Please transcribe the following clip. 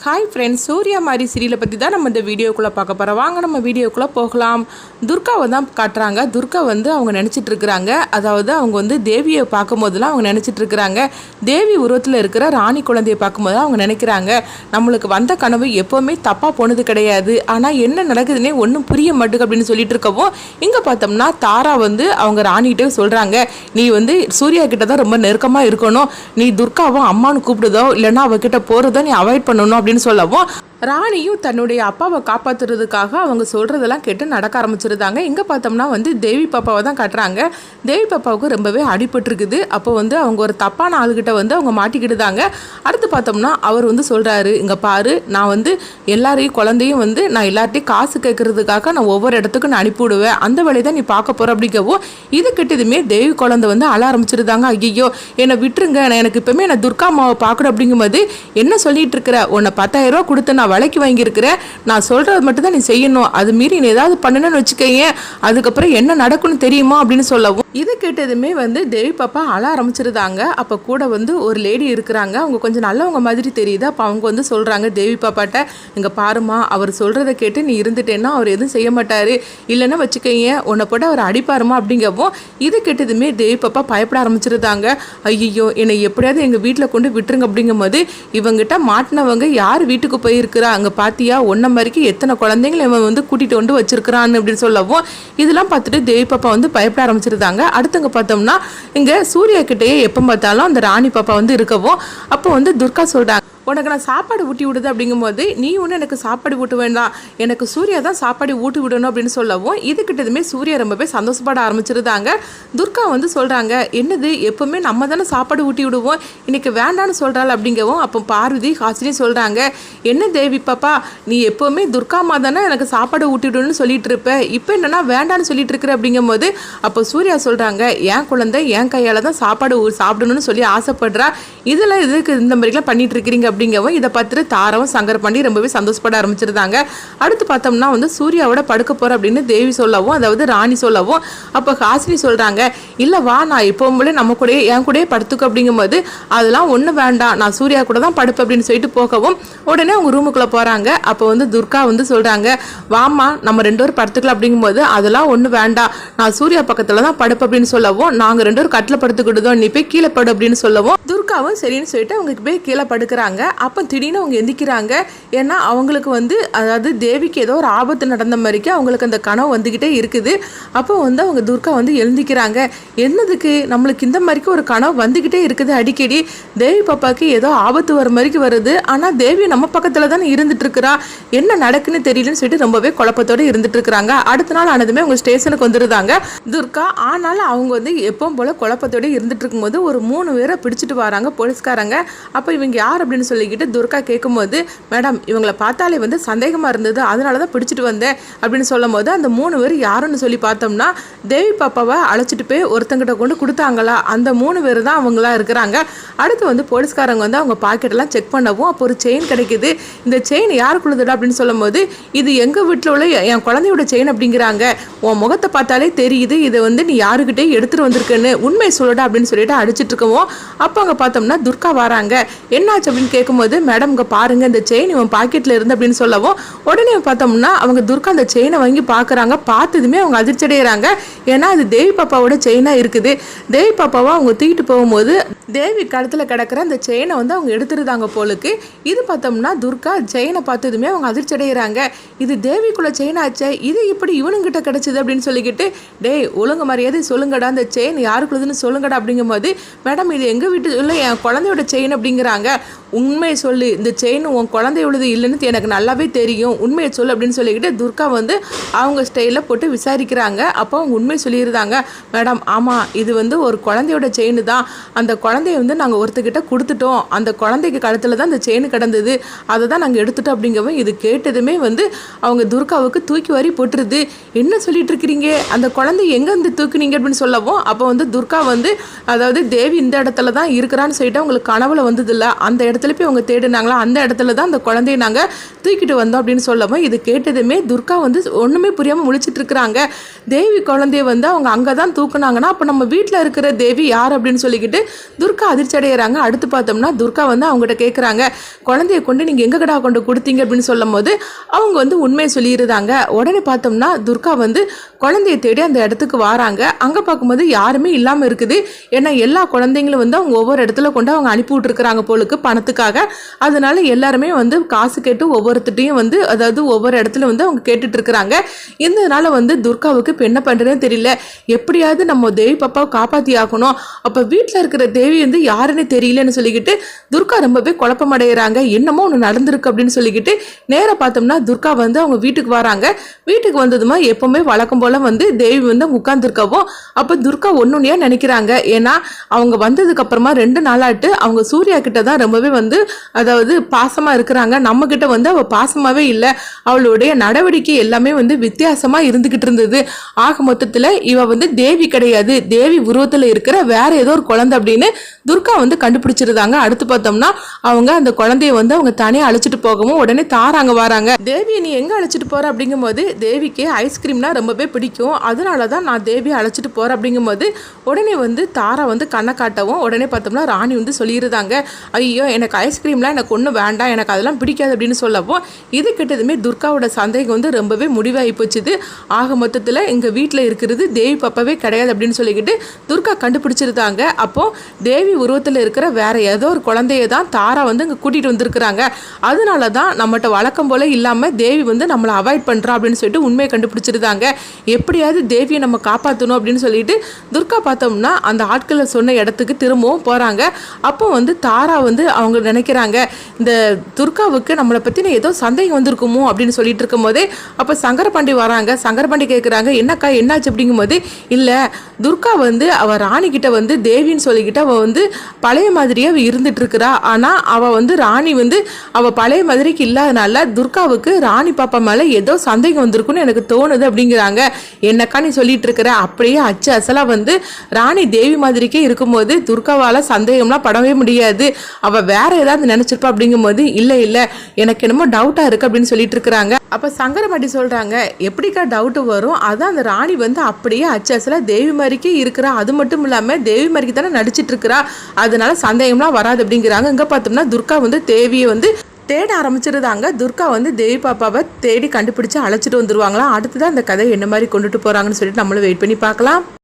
Hi friends, Surya மாதிரி சீரியலை பற்றி தான் நம்ம இந்த வீடியோக்குள்ளே பார்க்க போகிறோம். வாங்க நம்ம வீடியோக்குள்ளே போகலாம். துர்காவை தான் காட்டுறாங்க. துர்கா அவங்க நினச்சிட்டு இருக்கிறாங்க, அதாவது அவங்க தேவியை பார்க்கும்போதெல்லாம் அவங்க நினச்சிட்டு இருக்கிறாங்க. தேவி உருவத்தில் இருக்கிற ராணி குழந்தையை பார்க்கும்போது அவங்க நினைக்கிறாங்க, நம்மளுக்கு வந்த கனவு எப்போவுமே தப்பாக போனது கிடையாது, ஆனால் என்ன நடக்குதுன்னே ஒன்றும் புரிய மாட்டுக்கு அப்படின்னு சொல்லிட்டு இருக்கவும், இங்கே பார்த்தோம்னா தாரா அவங்க ராணிகிட்டே சொல்கிறாங்க, நீ சூர்யா கிட்ட தான் ரொம்ப நெருக்கமாக இருக்கணும், நீ துர்காவும் அம்மானு கூப்பிடுதோ இல்லைன்னா அவகிட்ட போகிறதோ நீ அவாய்ட் பண்ணணும் அப்படின்னு சொல்லவும், ராணியும் தன்னுடைய அப்பாவை காப்பாற்றுறதுக்காக அவங்க சொல்கிறதெல்லாம் கேட்டு நடக்க ஆரம்பிச்சிருந்தாங்க. இங்கே பார்த்தோம்னா தேவி பாப்பாவை தான் காட்டுறாங்க. தேவி பாப்பாவுக்கு ரொம்பவே அடிபட்டுருக்குது. அப்போ அவங்க ஒரு தப்பான ஆளுகிட்ட அவங்க மாட்டிக்கிட்டுதாங்க. அடுத்து பார்த்தோம்னா அவர் சொல்கிறாரு, இங்கே பாரு, நான் எல்லாரையும் குழந்தையும் நான் எல்லார்ட்டையும் காசு கேட்கறதுக்காக நான் ஒவ்வொரு இடத்துக்கும் நான் அனுப்பிவிடுவேன், அந்த வேலையை தான் நீ பார்க்க போகிற அப்படிங்கவும், இது கிட்டதுமே தேவி குழந்தை அழ ஆரம்பிச்சிருந்தாங்க. ஐயோ என்னை விட்டுருங்க, நான் எனக்கு இப்போவுமே நான் துர்கா அம்மாவை பார்க்கணும் அப்படிங்கும்போது என்ன சொல்லிட்டு இருக்கிற, உன்னை 10,000 ரூபா கொடுத்து நான் விலைக்கு வாங்கியிருக்கிறேன், நான் சொல்கிறது மட்டும்தான் நீ செய்யணும், அது மீறி நீ ஏதாவது பண்ணணும்னு வச்சுக்கோங்க, அதுக்கப்புறம் என்ன நடக்கும்னு தெரியுமா அப்படின்னு சொல்லவும், இது கேட்டதுமே தேவி பாப்பா அழ ஆரம்பிச்சிருந்தாங்க. அப்போ கூட ஒரு லேடி இருக்கிறாங்க, அவங்க கொஞ்சம் நல்லவங்க மாதிரி தெரியுது. அப்போ அவங்க சொல்கிறாங்க தேவி பாப்பாட்ட, இங்கே பாருமா, அவர் சொல்கிறத கேட்டு நீ இருந்துட்டேன்னா அவர் எதுவும் செய்ய மாட்டார், இல்லைன்னா வச்சுக்கோங்க உன்னை போட்டு அவர் அடிப்பாருமா அப்படிங்கவும், இது கேட்டதுமே தேவி பாப்பா பயப்பட ஆரம்பிச்சிருந்தாங்க. ஐயோ என்னை எப்படியாவது எங்கள் வீட்டில் கொண்டு விட்டுருங்க அப்படிங்கும்போது, இவங்கிட்ட மாட்டினவங்க யார் வீட்டுக்கு போயிருக்கிறா, அங்கே பாத்தியா ஒன்றை மாதிரிக்கு எத்தனை குழந்தைங்களை இவன் கூட்டிகிட்டு வச்சிருக்கிறான்னு அப்படின்னு சொல்லவும், இதெல்லாம் பார்த்துட்டு தேவி பாப்பா பயப்பட ஆரம்பிச்சிருந்தாங்க. அடுத்தவங்க பார்த்தோம்னா இங்கே சூர்யா கிட்டேயே எப்போ பார்த்தாலும் அந்த ராணி பாப்பா இருக்கவும், அப்போ துர்கா சொல்கிறாங்க, உனக்கு நான் சாப்பாடு ஊட்டி விடுது அப்படிங்கும்போது நீ ஒன்று எனக்கு சாப்பாடு ஊட்ட வேண்டாம், எனக்கு சூர்யா தான் சாப்பாடு ஊட்டி விடணும் அப்படின்னு சொல்லவும், இதுக்கிட்டதுமே சூர்யா ரொம்பவே சந்தோஷப்பட ஆரம்பிச்சிருந்தாங்க. துர்கா சொல்கிறாங்க, என்னது எப்போவுமே நம்ம தானே சாப்பாடு ஊட்டி விடுவோம், இன்னைக்கு வேண்டான்னு சொல்கிறாள் அப்படிங்கவும், அப்போ பார்வதி ஹாசினி சொல்கிறாங்க, என்ன தேவி பாப்பா, நீ எப்போவுமே துர்காமா தானே எனக்கு சாப்பாடு ஊட்டி விடணும்னு சொல்லிட்டு இருப்ப, இப்போ என்னன்னா வேண்டான்னு சொல்லிட்டு இருக்கிற அப்படிங்கும்போது, அப்போ சூர்யா சொல்கிறாங்க, என் குழந்தை என் கையால் தான் சாப்பாடு சாப்பிடணும்னு சொல்லி ஆசைப்படுறா, இதெல்லாம் இதுக்கு இந்த மாதிரிலாம் பண்ணிட்டு இருக்கிறீங்க அப்படிங்கவும், இதை பார்த்துட்டு தாராவும் சங்கர் பாண்டி ரொம்பவே சந்தோஷப்பட ஆரம்பிச்சிருந்தாங்க. அடுத்து பார்த்தோம்னா சூர்யாவோட படுக்க போற அப்படின்னு தேவி சொல்லவும், அதாவது ராணி சொல்லவும், அப்போ ஹாசினி சொல்றாங்க, இல்ல வா, நான் இப்போவுமே நம்ம கூட என் கூட படுத்துக்க அப்படிங்கும்போது, அதெல்லாம் ஒன்றும் வேண்டாம், நான் சூர்யா கூட தான் படுப்பேன் அப்படின்னு சொல்லிட்டு போகவும், உடனே அவங்க ரூமுக்குள்ள போறாங்க. அப்போ துர்கா சொல்றாங்க, வாமா நம்ம 2 பேரும் படுத்துக்கலாம் அப்படிங்கும்போது, அதெல்லாம் ஒன்றும் வேண்டாம், நான் சூர்யா பக்கத்துல தான் படுப்பேன் அப்படின்னு சொல்லவும், நாங்கள் 2 பேரும் கட்டில படுத்துக்கிட்டோம், நீ போய் கீழே படு அப்படின்னு சொல்லவும், துர்காவும் சரின்னு சொல்லிட்டு அவங்க போய் கீழே படுக்கிறாங்க. அப்போ திடீர்னு அவங்க எந்திக்கிறாங்க. ஏன்னா அவங்களுக்கு அதாவது தேவிக்கு ஏதோ ஒரு ஆபத்து நடந்த மாதிரிக்கு அவங்களுக்கு அந்த கனவு வந்துக்கிட்டே இருக்குது. அப்போ அவங்க துர்கா எழுந்திக்கிறாங்க. என்னதுக்கு நம்மளுக்கு இந்த மாதிரிக்கு ஒரு கனவு வந்துக்கிட்டே இருக்குது அடிக்கடி, தேவி பாப்பாவுக்கு ஏதோ ஆபத்து வர மாதிரிக்கு வருது, ஆனால் தேவி நம்ம பக்கத்தில் தானே இருந்துட்டு இருக்கிறா, என்ன நடக்குன்னு தெரியலன்னு சொல்லிட்டு ரொம்பவே குழப்பத்தோடு இருந்துட்டு இருக்கிறாங்க. அடுத்த நாள் ஆனதுமே அவங்க ஸ்டேஷனுக்கு வந்துருந்தாங்க துர்கா. ஆனாலும் அவங்க எப்பவும் போல குழப்பத்தோடு இருந்துட்டு இருக்கும்போது ஒரு 3 பேரை பிடிச்சிட்டு வராங்க போலீஸ்காரங்க. அப்போ இவங்க யார் அப்படின்னு சொல்லிக்கிட்டு துர்கா கேட்கும்போது, மேடம் இவங்களை பார்த்தாலே சந்தேகமாக இருந்தது, அதனால தான் பிடிச்சிட்டு வந்தேன் அப்படின்னு சொல்லும் போது, அந்த 3 பேர் யாருன்னு சொல்லி பார்த்தோம்னா தேவி பாப்பாவை அழைச்சிட்டு போய் ஒருத்தங்கிட்ட கொண்டு கொடுத்தாங்களா, அந்த 3 பேர் தான் அவங்களா இருக்கிறாங்க. அடுத்து போலீஸ்காரங்க அவங்க பாக்கெட்டெல்லாம் செக் பண்ணவும், அப்போ ஒரு செயின் கிடைக்குது. இந்த செயின் யாருக்குள்ளதுடா அப்படின்னு சொல்லும் போது, இது எங்கள் வீட்டில் உள்ள என் குழந்தையோட செயின் அப்படிங்கிறாங்க, உன் முகத்தை பார்த்தாலே தெரியுது இதை நீ யாருக்கிட்டே எடுத்துகிட்டு வந்திருக்குன்னு, உண்மை சொல்லடா அப்படின்னு சொல்லிட்டு அடிச்சிட்டு இருக்கவும், அப்போ அங்கே பார்த்தோம்னா துர்கா வராங்க. என்னாச்சு அப்படின்னு கேட்கும்போது, மேடம் இங்கே பாருங்க, இந்த செயின் இவன் பாக்கெட்டில் இருந்து அப்படின்னு சொல்லவும், உடனே பார்த்தோம்னா அவங்க துர்கா அந்த செயினை வாங்கி பார்க்குறாங்க. பார்த்ததுமே அவங்க அதிர்ச்சி அடைகிறாங்க. ஏன்னா அது தேவி பாப்பாவோட செயினாக இருக்குது. தேவி பாப்பாவை அவங்க தூக்கிட்டு போகும்போது தேவி கழுத்தில் கிடக்கிற அந்த செயினை அவங்க எடுத்துருந்தாங்க போலுக்கு. இது பார்த்தோம்னா துர்கா செயினை பார்த்ததுமே அவங்க அதிர்ச்சி அடைகிறாங்க. இது தேவிக்குள்ள செயினாச்சே, இது இப்படி இவனுங்கிட்ட கிடைச்சிது அப்படின்னு சொல்லிக்கிட்டு, டேய் ஒழுங்கு மரியாதை சொல்லுங்கடா, அந்த செயின் யாருக்குள்ளதுன்னு சொல்லுங்கடா அப்படிங்கும்போது, மேடம் இது எங்கள் வீட்டு இல்லை என் குழந்தையோட செயின் அப்படிங்கிறாங்க, உண்மையை சொல்லு, இந்த செயின் உன் குழந்தையுள்ளது இல்லைன்னு எனக்கு நல்லாவே தெரியும், உண்மையை சொல்லு அப்படின்னு சொல்லிக்கிட்டு துர்கா அவங்க ஸ்டைலில் போட்டு விசாரிக்கிறாங்க. அப்போ அவங்க உண்மையை சொல்லியிருந்தாங்க, மேடம் ஆமாம் இது ஒரு குழந்தையோட செயின் தான், அந்த குழந்தைய நாங்கள் ஒருத்தக்கிட்ட கொடுத்துட்டோம், அந்த குழந்தைக்கு கழுத்தில் தான் அந்த செயின் கிடந்தது, அதை தான் நாங்கள் எடுத்துட்டோம் அப்படிங்கவும், இது கேட்டதுமே அவங்க துர்காவுக்கு தூக்கி வாரி போட்டுருது. என்ன சொல்லிட்டு இருக்கிறீங்க, அந்த குழந்தை எங்கே தூக்குனீங்க அப்படின்னு சொல்லவும், அப்போ துர்கா அதாவது தேவி இந்த இடத்துல தான் இருக்கிறான்னு சொல்லிட்டு அவங்களுக்கு கனவுல வந்ததில்ல, அந்த இடத்துல போய் அவங்க தேடினாங்களா அந்த இடத்துல தான் அந்த குழந்தைய நாங்கள் தூக்கிட்டு வந்தோம் அப்படின்னு சொல்லவும் இது கேட்டதுமே துர்கா வந்து ஒன்றுமே புரியாமல் முழிச்சிட்டு இருக்கிறாங்க. தேவி குழந்தைய வந்து அவங்க அங்கே தான் தூக்குனாங்கன்னா அப்போ நம்ம வீட்டில் இருக்கிற தேவி யார் அப்படின்னு சொல்லிக்கிட்டு துர்கா அதிர்ச்சி அடைகிறாங்க. அடுத்து பார்த்தோம்னா துர்கா வந்து அவங்ககிட்ட கேட்குறாங்க, குழந்தைய கொண்டு நீங்கள் எங்கே கடா கொண்டு கொடுத்தீங்க அப்படின்னு சொல்லும் போது அவங்க வந்து உண்மையை சொல்லிடுறாங்க. உடனே பார்த்தோம்னா துர்கா வந்து குழந்தைய தேடி அந்த இடத்துக்கு வராங்க. அங்கே பார்க்கும்போது யாருமே இல்லாமல் இருக்குது. ஏன்னா எல்லா குழந்தைங்களும் வந்து அவங்க ஒவ்வொரு இடத்துல கொண்டு அவங்க அனுப்பி விட்டுருக்குறாங்க போலுக்கு பணத்துக்காக. அதனால எல்லாருமே வந்து காசு கேட்டு ஒவ்வொருத்தையும் வந்து அதாவது ஒவ்வொரு இடத்துல வந்து அவங்க கேட்டுட்டு இருக்கிறாங்க. இதனால வந்து துர்காவுக்கு இப்போ என்ன பண்ணுறதுன்னு தெரியல. எப்படியாவது நம்ம தேவி பாப்பாவை காப்பாற்றி ஆகணும். அப்போ வீட்டில் இருக்கிற தேவி வந்து யாருன்னு தெரியலன்னு சொல்லிக்கிட்டு துர்கா ரொம்பவே குழப்பமடைகிறாங்க. என்னமோ ஒன்று நடந்திருக்கு அப்படின்னு சொல்லிக்கிட்டு நேராக பார்த்தோம்னா துர்கா வந்து அவங்க வீட்டுக்கு வராங்க. வீட்டுக்கு வந்ததுமா எப்பவுமே வழக்கம் போல வந்து தேவி வந்து உட்காந்துருக்கவும் அப்போ துர்கா ஒன்றுனையா நினைக்கிறாங்க. ஏன்னா அவங்க வந்ததுக்கு அப்புறமா 2 நாளாட்டு அவங்க சூர்யா கிட்ட தான் ரொம்பவே வந்து அதாவது பாசமாக இருக்கிறாங்க. நம்ம கிட்ட வந்து அவள் பாசமாகவே இல்லை. அவளுடைய நடவடிக்கை எல்லாமே வந்து வித்தியாசமாக இருந்துகிட்டு இருந்தது. ஆக மொத்தத்தில் இவ வந்து தேவி கிடையாது, தேவி உருவத்தில் இருக்கிற வேற ஏதோ ஒரு குழந்தை அப்படின்னு துர்கா வந்து கண்டுபிடிச்சிருந்தாங்க. அடுத்து பார்த்தோம்னா அவங்க அந்த குழந்தைய வந்து அவங்க தனியாக அழைச்சிட்டு போகவும் உடனே தாராங்க வராங்க. தேவியை நீ எங்கே அழைச்சிட்டு போற அப்படிங்கும் போது தேவிக்கு ஐஸ்கிரீம்னா ரொம்பவே பிடிக்கும். அதனால தான் நான் தேவியை அழைச்சிட்டு போறேன் அப்படிங்கும் போது உடனே வந்து தாரா வந்து கண்ணை காட்டவும் உடனே பார்த்தோம்னா ராணி வந்து சொல்லியிருந்தாங்க, ஐயோ எனக்கு ஐஸ்கிரீம்லாம் எனக்கு ஒன்றும் வேண்டாம், எனக்கு அதெல்லாம் பிடிக்காது அப்படின்னு சொல்லவும் இது கிட்டதுமே துர்காவோட சந்தேகம் வந்து ரொம்பவே முடிவாகி போச்சுது. ஆக மொத்தத்தில் எங்கள் வீட்டில் இருக்கிறது தேவி பாப்பாவே கிடையாது அப்படின்னு சொல்லிக்கிட்டு துர்கா கண்டுபிடிச்சிருந்தாங்க. அப்போ தேவி உருவத்தில் இருக்கிற வேற ஏதோ ஒரு குழந்தைய தான் தாரா வந்து இங்கே கூட்டிகிட்டு வந்திருக்கிறாங்க. அதனால தான் நம்மகிட்ட வழக்கம் போல இல்லாமல் தேவி வந்து நம்மளை அவாய்ட் பண்ணுறா அப்படின்னு சொல்லிட்டு உண்மையை கண்டுபிடிச்சிருந்தாங்க. எப்படியாவது தேவியை நம்ம காப்பாற்றணும் அப்படின்னு சொல்லிட்டு துர்கா பார்த்தோம்னா அந்த ஆட்களை சொன்ன இடத்துக்கு திரும்பவும் போகிறாங்க. அப்போ வந்து தாரா வந்து அவங்க நினைக்கிறாங்க, இந்த துர்காவுக்கு நம்மளை பற்றின ஏதோ சந்தேகம் வந்திருக்குமோ அப்படின்னு சொல்லிட்டு இருக்கும் போதே அப்போ சங்கரபாண்டி வராங்க. சங்கரபாண்டி கேட்குறாங்க, என்னக்கா என்னாச்சு அப்படிங்கும் போது இல்லை துர்கா வந்து அவள் ராணி கிட்ட வந்து தேவின்னு சொல்லிக்கிட்டு அவள் வந்து பழைய மாதிரியே அவள் இருந்துட்டு இருக்கிறா. ஆனால் அவள் வந்து ராணி வந்து அவள் பழைய மாதிரிக்கு இல்லாதனால துர்காவுக்கு ராணி பாப்பா மேலே ஏதோ சந்தேகம் வந்திருக்குன்னு எனக்கு தோணுது அப்படிங்கிறாங்க. என்னக்கா நீ சொல்லிட்டு இருக்கிற, அப்படியே அச்சு அசலாக வந்து ராணி தேவி மாதிரிக்கே இருக்கும்போது துர்காவால் சந்தேகம்லாம் படவே முடியாது, அவள் வேற ஏதாவது நினச்சிருப்பா அப்படிங்கும் போது இல்லை இல்லை எனக்கு என்னமோ டவுட்டாக இருக்குது அப்படின்னு சொல்லிட்டு இருக்கிறாங்க. அப்போ சங்கரபாண்டி சொல்கிறாங்க, எப்படிக்கா டவுட்டு வரும், அதான் அந்த ராணி வந்து அப்படியே அச்சு அசலாக தேவி மாதிரிக்கே இருக்கிறா, அது மட்டும் இல்லாமல் தேவி மாதிரிக்கு தானே நடிச்சிட்டு இருக்கிறா, அதனால சந்தேகம்லாம் வராது அப்படிங்கிறாங்க. இங்கே பார்த்தோம்னா துர்கா வந்து தேவியை வந்து தேட ஆரம்பிச்சிருந்தாங்க. துர்கா வந்து தேவி பாப்பாவை தேடி கண்டுபிடிச்சு அழைச்சிட்டு வந்துருவாங்களா. அடுத்ததான் அந்த கதை என்ன மாதிரி கொண்டுட்டு போகிறாங்கன்னு சொல்லிட்டு நம்மளும் வெயிட் பண்ணி பார்க்கலாம்.